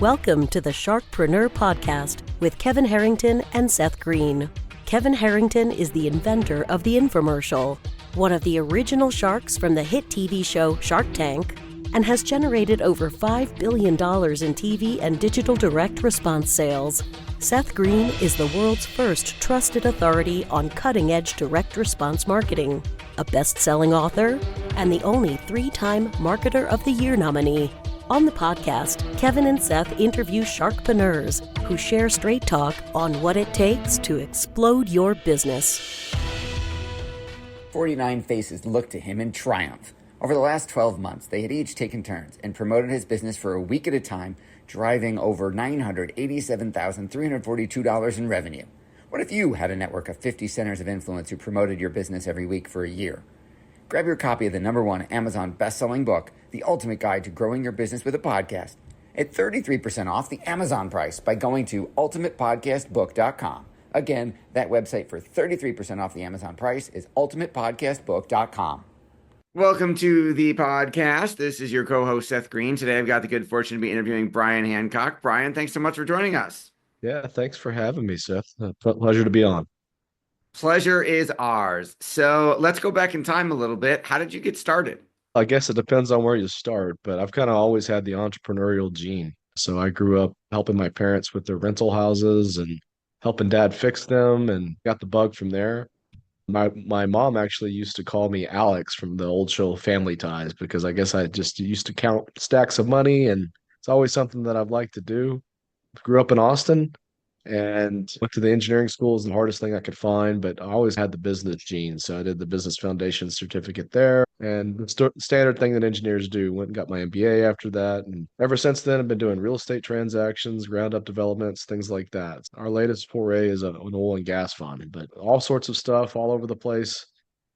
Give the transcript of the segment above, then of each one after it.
Welcome to the Sharkpreneur podcast with Kevin Harrington and Seth Greene. Kevin Harrington is the inventor of the infomercial, one of the original sharks from the hit TV show Shark Tank, and has generated over $5 billion in TV and digital direct response sales. Seth Greene is the world's first trusted authority on cutting-edge direct response marketing, a best-selling author, and the only 3-time Marketer of the Year nominee. On the podcast, Kevin and Seth interview sharkpreneurs who share straight talk on what it takes to explode your business. 49 faces looked to him in triumph. Over the last 12 months, they had each taken turns and promoted his business for a week at a time, driving over $987,342 in revenue. What if you had a network of 50 centers of influence who promoted your business every week for a year? Grab your copy of the #1 Amazon best-selling book, The Ultimate Guide to Growing Your Business with a Podcast, at 33% off the Amazon price by going to ultimatepodcastbook.com. Again, that website for 33% off the Amazon price is ultimatepodcastbook.com. Welcome to the podcast. This is your co-host, Seth Greene. Today, I've got the good fortune to be interviewing Bryan Hancock. Bryan, thanks so much for joining us. Yeah, thanks for having me, Seth. Pleasure to be on. Pleasure is ours. So let's go back in time a little bit. How did you get started? I guess it depends on where you start, but I've kind of always had the entrepreneurial gene. So I grew up helping my parents with their rental houses and helping dad fix them and got the bug from there. My mom actually used to call me Alex from the old show Family Ties because I guess I just used to count stacks of money, and it's always something that I've liked to do. Grew up in Austin and went to the engineering school. Is the hardest thing I could find, but I always had the business gene. So I did the business foundation certificate there, and the standard thing that engineers do. Went and got my MBA after that, and ever since then I've been doing real estate transactions, ground up developments, things like that. Our latest foray is an oil and gas fund, but all sorts of stuff all over the place.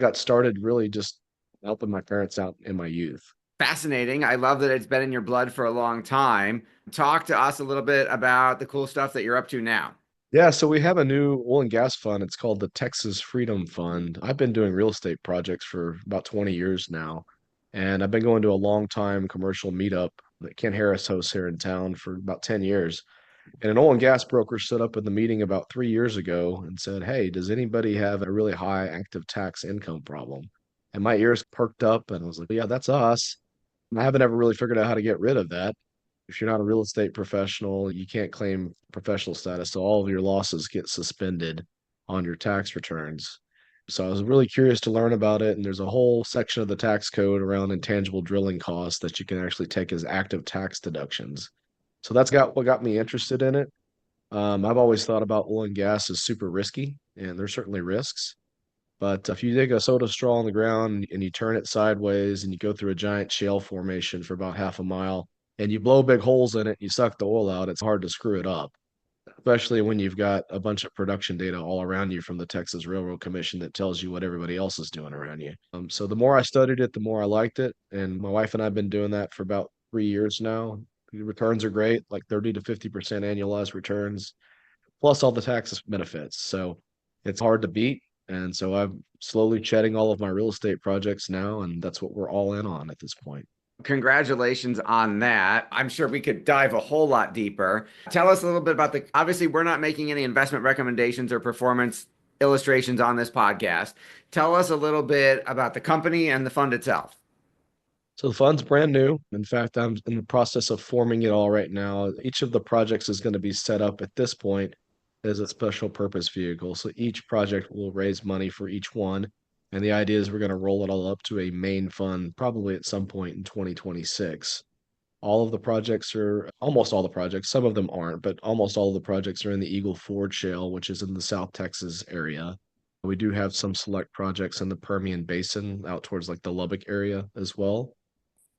Got started really just helping my parents out in my youth. Fascinating. I love that it's been in your blood for a long time. Talk to us a little bit about the cool stuff that you're up to now. Yeah, so we have a new oil and gas fund. It's called the Texas Freedom Fund. I've been doing real estate projects for about 20 years now, and I've been going to a long time commercial meetup that Ken Harris hosts here in town for about 10 years. And an oil and gas broker stood up in the meeting about 3 years ago and said, "Hey, does anybody have a really high active tax income problem?" And my ears perked up and I was like, "Yeah, that's us." And I haven't ever really figured out how to get rid of that. If you're not a real estate professional, you can't claim professional status. So all of your losses get suspended on your tax returns. So I was really curious to learn about it. And there's a whole section of the tax code around intangible drilling costs that you can actually take as active tax deductions. So that's what got me interested in it. I've always thought about oil and gas as super risky, and there's certainly risks. But if you dig a soda straw on the ground and you turn it sideways and you go through a giant shale formation for about half a mile and you blow big holes in it, you suck the oil out, it's hard to screw it up, especially when you've got a bunch of production data all around you from the Texas Railroad Commission that tells you what everybody else is doing around you. So the more I studied it, the more I liked it. And my wife and I have been doing that for about 3 years now. The returns are great, like 30 to 50% annualized returns, plus all the tax benefits. So it's hard to beat. And so I'm slowly shedding all of my real estate projects now, and that's what we're all in on at this point. Congratulations on that. I'm sure we could dive a whole lot deeper. Tell us a little bit about obviously we're not making any investment recommendations or performance illustrations on this podcast. Tell us a little bit about the company and the fund itself. So the fund's brand new. In fact, I'm in the process of forming it all right now. Each of the projects is going to be set up at this point as a special purpose vehicle. So each project will raise money for each one. And the idea is we're going to roll it all up to a main fund probably at some point in 2026. All of the projects are, almost all the projects, some of them aren't, but almost all of the projects are in the Eagle Ford Shale, which is in the South Texas area. We do have some select projects in the Permian Basin out towards like the Lubbock area as well.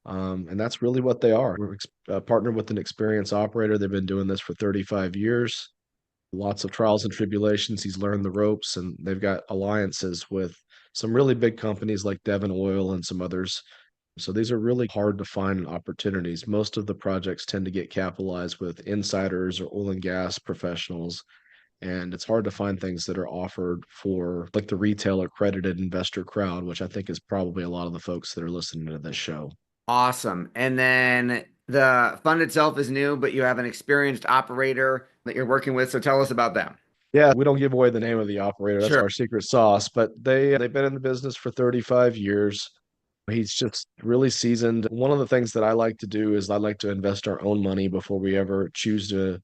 And that's really what they are. We're partnered with an experienced operator. They've been doing this for 35 years. Lots of trials and tribulations. He's learned the ropes, and they've got alliances with some really big companies like Devon Oil and some others. So these are really hard to find opportunities. Most of the projects tend to get capitalized with insiders or oil and gas professionals. And it's hard to find things that are offered for like the retail accredited investor crowd, which I think is probably a lot of the folks that are listening to this show. Awesome. And then The fund itself is new, but you have an experienced operator that you're working with. So tell us about them. Yeah, we don't give away the name of the operator. That's Sure. our secret sauce. But they've been in the business for 35 years. He's just really seasoned. One of the things that I like to do is I like to invest our own money before we ever choose to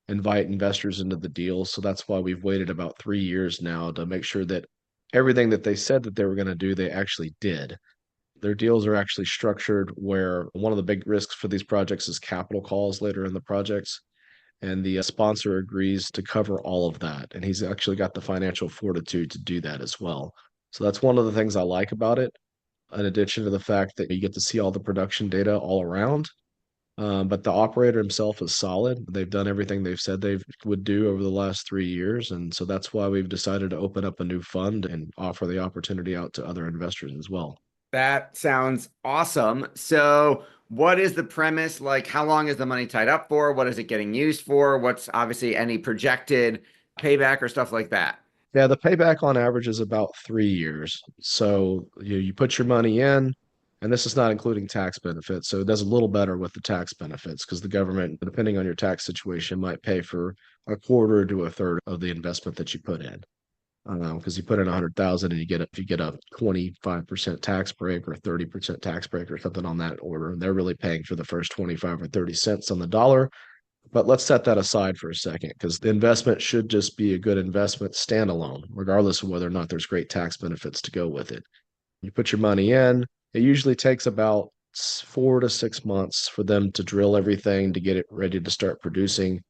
invite investors into the deal. So that's why we've waited about 3 years now to make sure that everything that they said that they were going to do, they actually did. Their deals are actually structured where one of the big risks for these projects is capital calls later in the projects. And the sponsor agrees to cover all of that. And he's actually got the financial fortitude to do that as well. So that's one of the things I like about it, in addition to the fact that you get to see all the production data all around. But the operator himself is solid. They've done everything they've said they would do over the last 3 years. And so that's why we've decided to open up a new fund and offer the opportunity out to other investors as well. That sounds awesome. So, what is the premise? Like, how long is the money tied up for? What is it getting used for? What's obviously any projected payback or stuff like that? Yeah, the payback on average is about 3 years. So you put your money in, and this is not including tax benefits. So it does a little better with the tax benefits because the government, depending on your tax situation, might pay for a quarter to a third of the investment that you put in. Because you put in 100,000 and if you get a 25% tax break or 30% tax break or something on that order, they're really paying for the first 25 or 30 cents on the dollar. But let's set that aside for a second because the investment should just be a good investment standalone, regardless of whether or not there's great tax benefits to go with it. You put your money in, it usually takes about 4 to 6 months for them to drill everything to get it ready to start producing.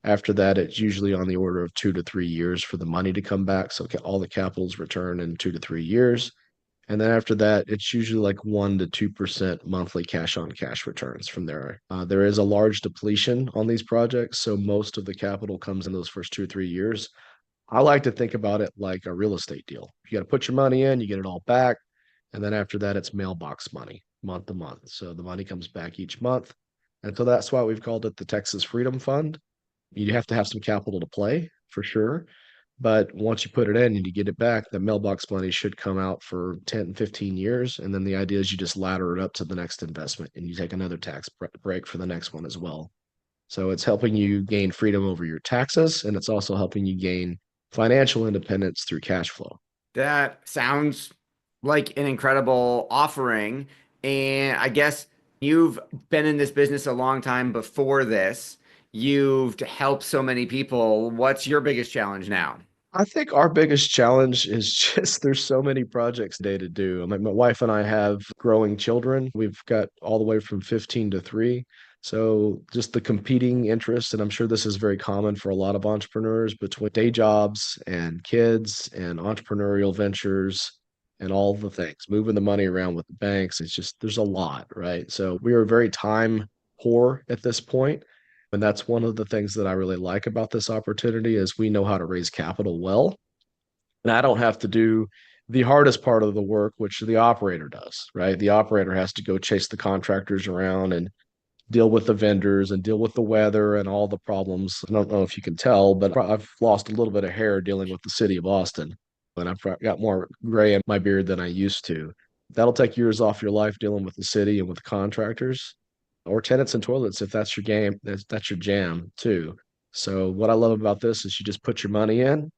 After that, it's usually on the order of 2 to 3 years for the money to come back. So all the capital's returned in 2 to 3 years. And then after that, it's usually like 1 to 2% monthly cash on cash returns from there. There is a large depletion on these projects. So most of the capital comes in those first 2 or 3 years. I like to think about it like a real estate deal. You got to put your money in, you get it all back. And then after that, it's mailbox money month to month. So the money comes back each month. And so that's why we've called it the Texas Freedom Fund. You have to have some capital to play for sure. But once you put it in and you get it back, the mailbox money should come out for 10, 15 years. And then the idea is you just ladder it up to the next investment and you take another tax break for the next one as well. So it's helping you gain freedom over your taxes and it's also helping you gain financial independence through cash flow. That sounds like an incredible offering. And I guess you've been in this business a long time before this. You've helped so many people. What's your biggest challenge now? I think our biggest challenge is just there's so many projects today to do. I mean, my wife and I have growing children. We've got all the way from 15 to 3. So just the competing interests, and I'm sure this is very common for a lot of entrepreneurs between day jobs and kids and entrepreneurial ventures and all the things, moving the money around with the banks. It's just there's a lot, right? So we are very time poor at this point. And that's one of the things that I really like about this opportunity is we know how to raise capital well. And I don't have to do the hardest part of the work, which the operator does, right? The operator has to go chase the contractors around and deal with the vendors and deal with the weather and all the problems. I don't know if you can tell, but I've lost a little bit of hair dealing with the city of Austin. And I've got more gray in my beard than I used to. That'll take years off your life dealing with the city and with the contractors or tenants and toilets if that's your game, that's your jam too. So what I love about this is you just put your money in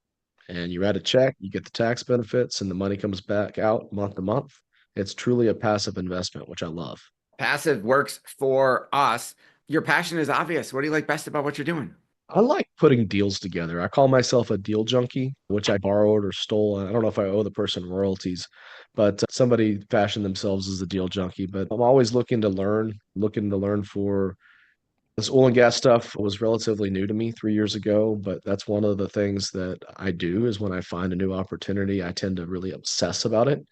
and you write a check, you get the tax benefits, and the money comes back out month to month. It's truly a passive investment, which I love. Passive works for us. Your passion is obvious. What do you like best about what you're doing? I like putting deals together. I call myself a deal junkie, which I borrowed or stole. I don't know if I owe the person royalties, but somebody fashioned themselves as a deal junkie. But I'm always looking to learn for this oil and gas stuff was relatively new to me 3 years ago, but that's one of the things that I do is when I find a new opportunity, I tend to really obsess about it.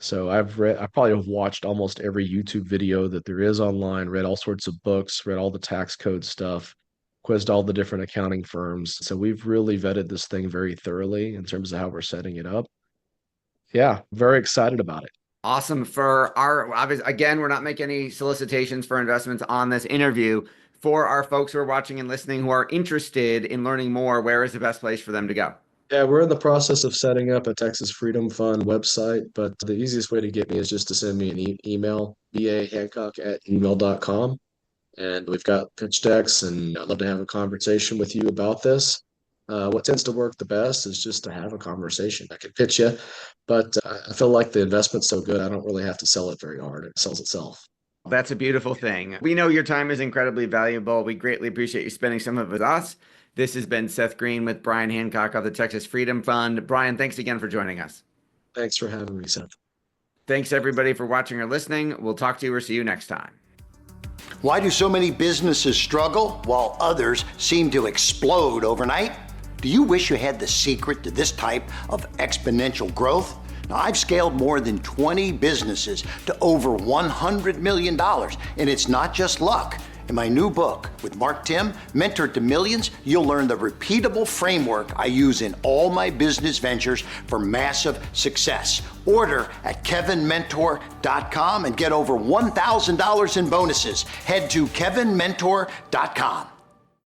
So I probably have watched almost every YouTube video that there is online, read all sorts of books, read all the tax code stuff, quizzed all the different accounting firms. So we've really vetted this thing very thoroughly in terms of how we're setting it up. Yeah, very excited about it. Awesome. For our obvious, again, we're not making any solicitations for investments on this interview. For our folks who are watching and listening who are interested in learning more, where is the best place for them to go? Yeah, we're in the process of setting up a Texas Freedom Fund website, but the easiest way to get me is just to send me an email, Hancock@gmail.com. And we've got pitch decks, and I'd love to have a conversation with you about this. What tends to work the best is just to have a conversation. I can pitch you, but I feel like the investment's so good, I don't really have to sell it very hard. It sells itself. That's a beautiful thing. We know your time is incredibly valuable. We greatly appreciate you spending some of it with us. This has been Seth Greene with Bryan Hancock of the Texas Freedom Fund. Bryan, thanks again for joining us. Thanks for having me, Seth. Thanks, everybody, for watching or listening. We'll talk to you or see you next time. Why do so many businesses struggle while others seem to explode overnight? Do you wish you had the secret to this type of exponential growth? Now, I've scaled more than 20 businesses to over $100 million, and it's not just luck. In my new book with Mark Tim, Mentor to Millions, you'll learn the repeatable framework I use in all my business ventures for massive success. Order at kevinmentor.com and get over $1,000 in bonuses. Head to kevinmentor.com.